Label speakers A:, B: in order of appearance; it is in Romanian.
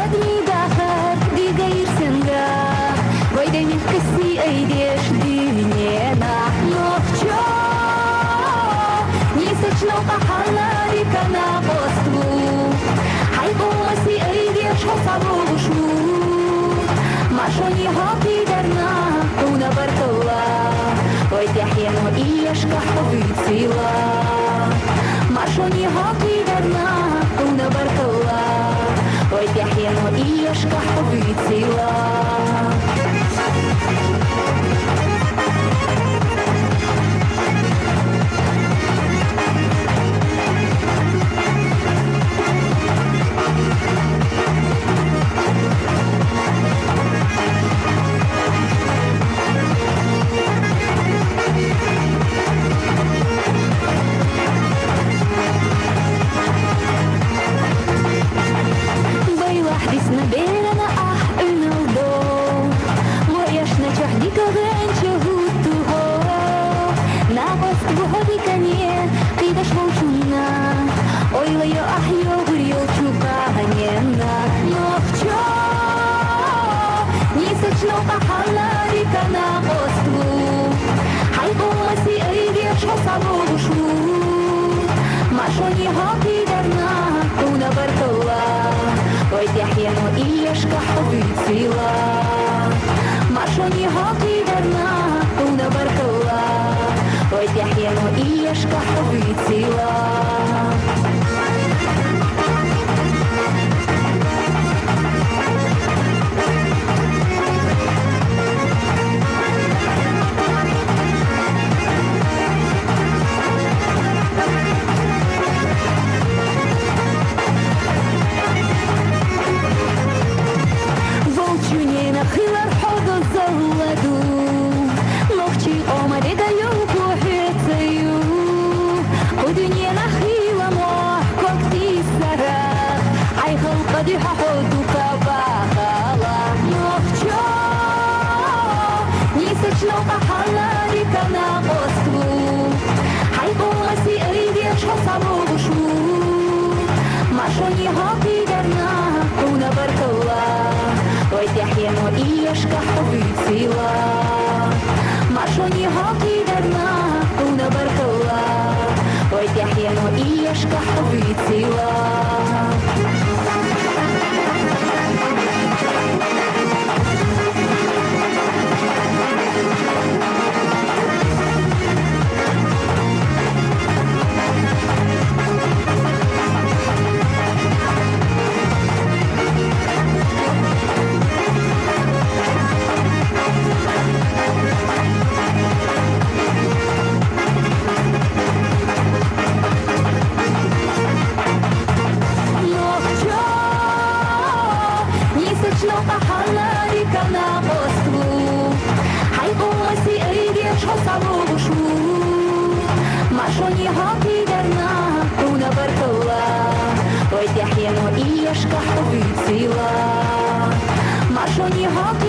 A: Adni dahar digayirsinda Voydamin kisi aydesh dinena Nokcho Nisachno qahalari kana qostu Haybomasi aydesh hosabushu Mashoni hoki darna Una barkalla Voydahinu iyashka hubitsila Mashoni hoki darna Una barkalla Voydahinu iyashka hubitsila Дисна берена ынылдо Лояшна чахдика генче гуттуго На постуго дикане Кидаш волчуна Ойлайо ахьо гурьо чуканена Нокчо Нисачно ахаларика на посту Хайбомаси айдеш хосабушу Машони хоки дарна Una barkalla Voydahinu iyashka hubitsila Mashoni hoki darna Una barkalla Voydahinu iyashka hubitsila Хилар хода заладу Лохчи омаде даю похецаю Худуне нахила мо Когти сара Ай халқади ходу кабахала Лохчо Нисачно ахалари кана посту Хайбомаси айдеш хосабушу Машони хоки дарна Una barkalla Voydahinu iyashka hubitsila Mashoni hoki darna Una barkalla Voydahinu iyashka hubitsila Mashoni hoki darna Una barkalla Voydahinu iyashka hubitsila Mashoni hoki